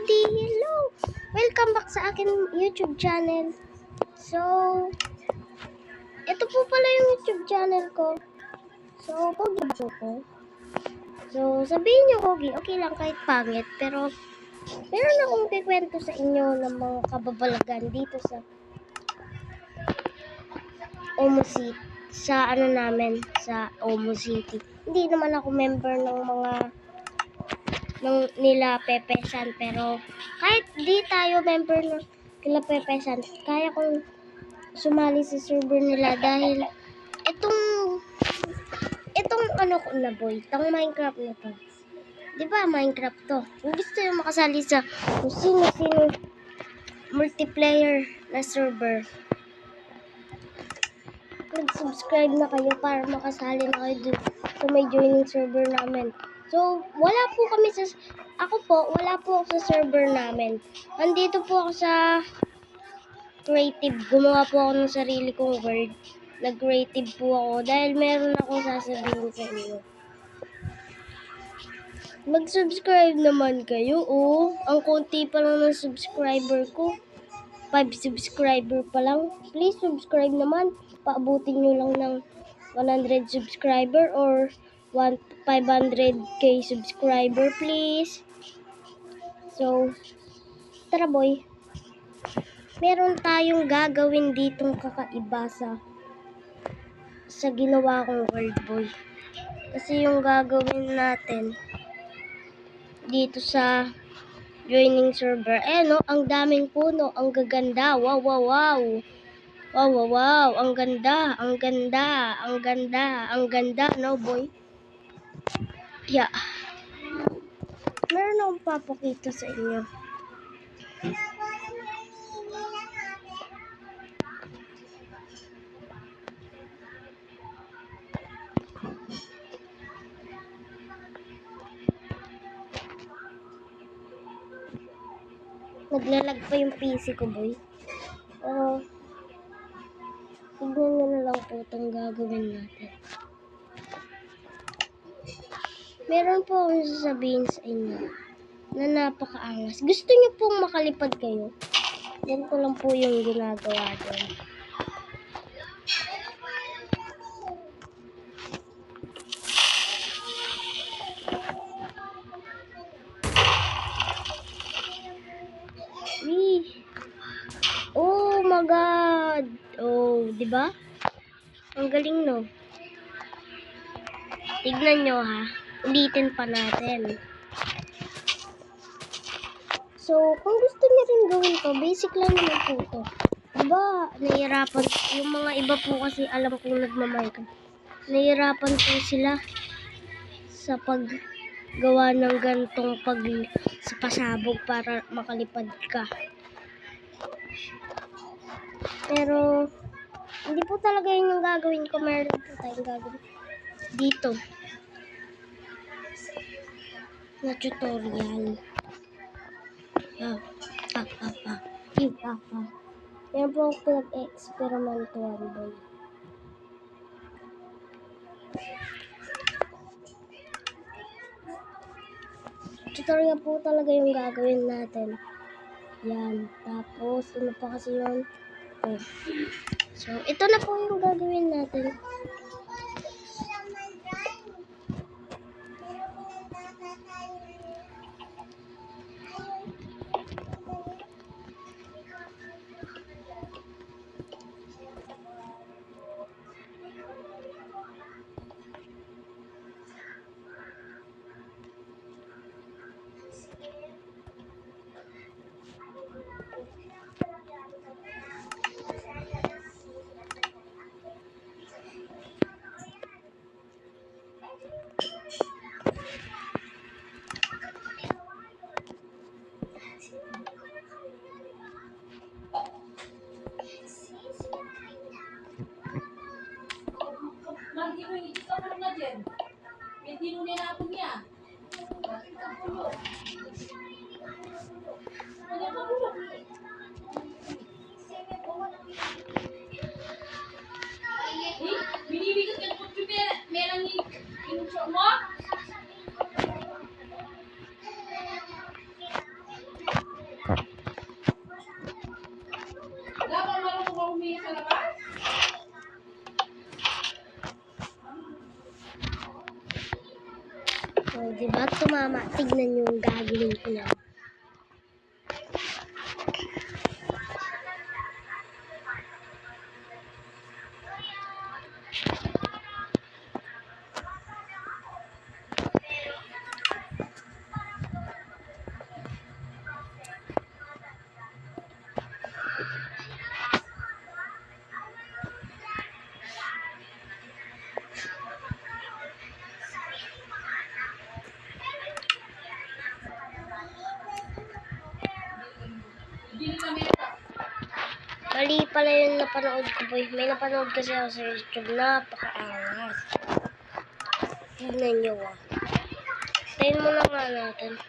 buddy! Hello! Welcome back sa akin YouTube channel. So, ito po pala yung YouTube channel ko. So, pogi ba ko? So, sabihin nyo pogi, okay lang kahit pangit. Pero, meron akong kikwento sa inyo ng mga kababalagan dito sa Omo City. Sa sa Omo City. Hindi naman ako member ng mga nila Pepesan, pero kahit di tayo member ng nila Pepesan, kaya kong sumali sa server nila dahil itong ano ko na boy, itong Minecraft na to. Di ba Minecraft to? Kung gusto yung makasali sa kung sino multiplayer na server, mag-subscribe na kayo para makasali na kayo dun sa may joining server namin. So, wala po kami wala po ako sa server namin. Nandito po ako sa creative. Gumawa po ako ng sarili kong word. Nag-creative po ako dahil meron akong sasabihin sa inyo. Mag-subscribe naman kayo, oh. Ang konti pa lang ng subscriber ko. 5 subscriber pa lang. Please subscribe naman. Paabutin nyo lang ng 100 subscriber or 500k subscriber, please. So, tara boy. Meron tayong gagawin ditong kakaiba sa ginawa kong world boy. Kasi yung gagawin natin dito sa joining server, no, ang daming puno, ang gaganda. Wow, wow, wow. Wow, wow, wow. Ang ganda, ang ganda, ang ganda, ang ganda, no boy? Yeah. Meron akong papakita sa inyo. Naglalag pa yung PC ko, boy. Tignan nyo na lang po itong gagawin natin. Meron po akong sasabihin sa inyo na napakaangas. Gusto nyo pong makalipad kayo? Yan ko lang po yung ginagawa doon. Oh my God! Oh, di ba? Ang galing, no? Tignan nyo, ha? Ulitin pa natin. So, kung gusto niyo rin gawin to, basic lang naman po to. Diba, nahihirapan, yung mga iba po kasi alam kong nagmamaykan. Nahihirapan po sila sa paggawa ng gantong sa pasabog para makalipad ka. Pero, hindi po talaga yun yung gagawin ko. Meron po tayong gagawin dito na tutorial. Yan po ang pinag-experimentuan boy. Tutorial po talaga yung gagawin natin. Yan. Tapos, ano pa kasi yun? Oh. So, ito na po yung gagawin natin. tumama. Tignan nyo yung gagawin ko na. Mali pala yung napanood ko, boy. May napanood kasi ako sa YouTube. Napakaangas. Tignan nyo, ah. Tayin mo na nga natin.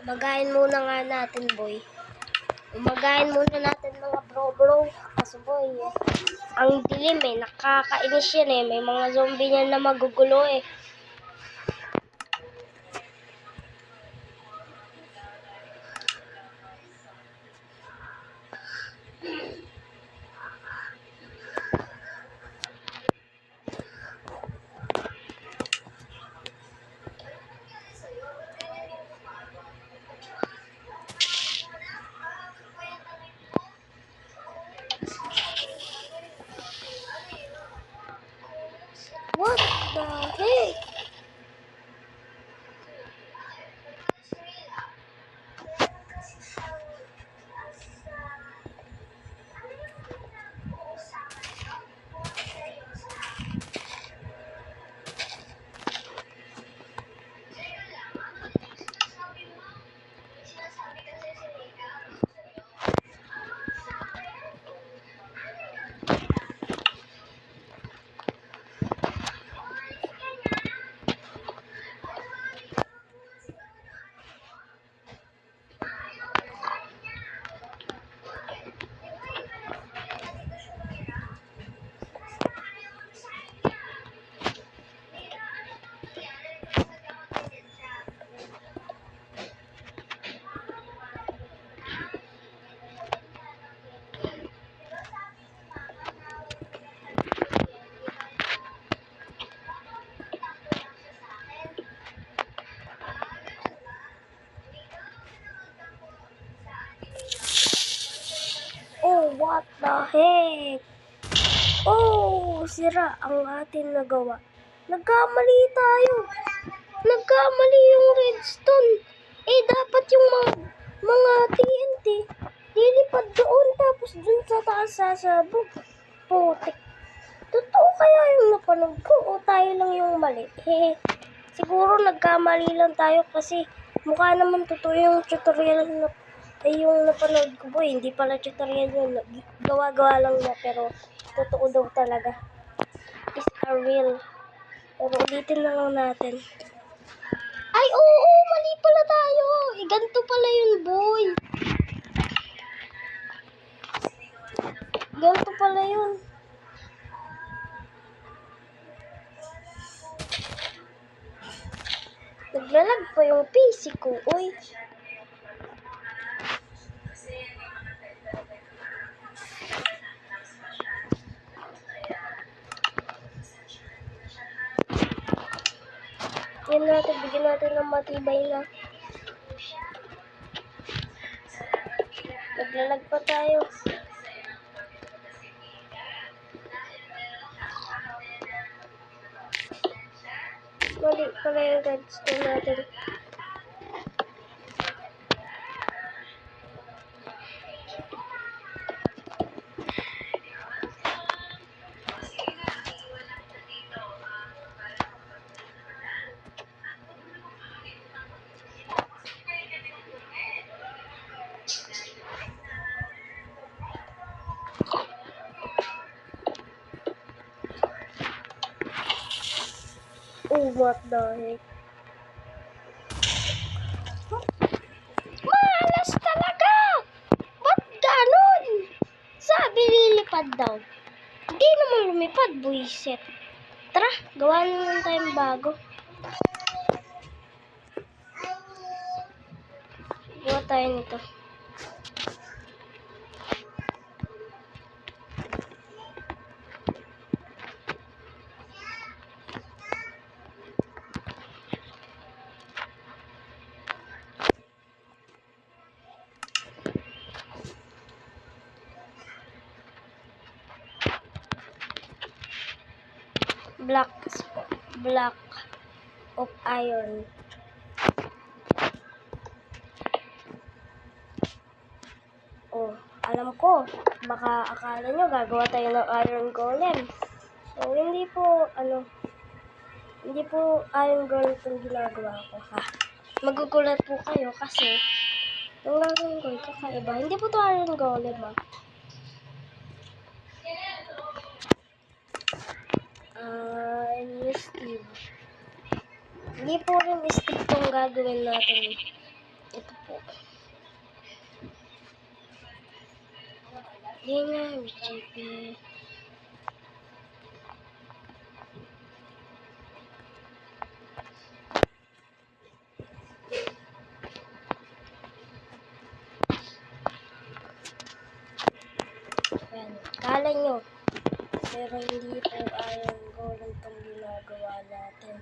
Umagayin muna nga natin, boy. Umagayin muna natin mga bro. Kasi, boy, ang dilim eh. Nakakainis yan eh. May mga zombie yan na magugulo eh. What the heck? Oh, what the heck? Oh, sira ang ating nagawa. Nagkamali tayo. Nagkamali yung redstone. Eh, dapat yung mga TNT lilipad doon tapos dun sa taas sasabog. Putik. Totoo kaya yung napanood ko o tayo lang yung mali? Siguro nagkamali lang tayo kasi mukha naman totoo yung tutorial na yung napanood ko, boy. Hindi pala tutorial yun. Gawa-gawa lang niya pero totoo daw talaga. Is a real. Pero ulitin na lang natin. Ay, oo, mali pala tayo. Ganito pala yun, boy. Ganito pala yun. Naglalag pa yung PC ko, uy. Yan natin, bigyan natin ng matibay na. Naglalag pa tayo. Mali pala yung redstone natin. what the heck? Malas talaga! Ba't ganun? Sabi lilipad daw. Hindi naman lumipad, buisit. Tara, gawa naman tayong bago. Gawa tayo nito. Block of iron. Oh, alam ko, baka akala nyo gagawa tayo ng iron golem. So, hindi po iron golem itong ginagawa ko, ha. Magugulat po kayo kasi yung gagawin ko, kakaiba. Hindi po ito iron golem, ha. Steve. Hindi po rin Steve itong gagawin natin. Ito po. Yan nga, JP. Yan. Kala nyo. Pero hindi po iron golem itong ginagawa natin.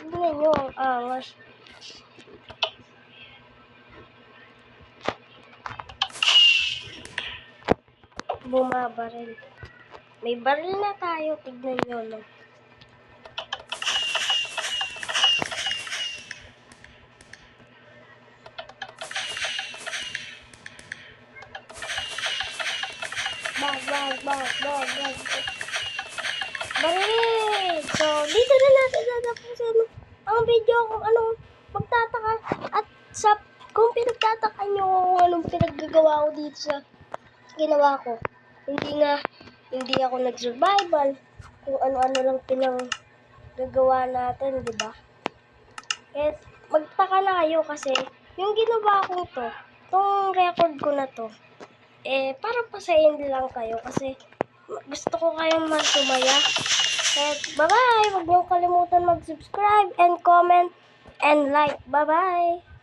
Tignan nyo ang angas. Bumabaril. May baril na tayo. Tignan nyo, no? Bag. Baril! So, dito na natin tatapusin ang video kung anong magtataka. At kung pinagtataka nyo kung anong pinaggagawa ko dito sa ginawa ko. Hindi ako nag-survival. Kung ano-ano lang pinanggagawa natin, di ba? Eh, magtaka na kayo kasi yung ginawa ko itong record ko na to, para pasayin lang kayo kasi gusto ko kayong magsumaya. Bye-bye! Huwag niyong kalimutan mag-subscribe and comment and like. Bye-bye!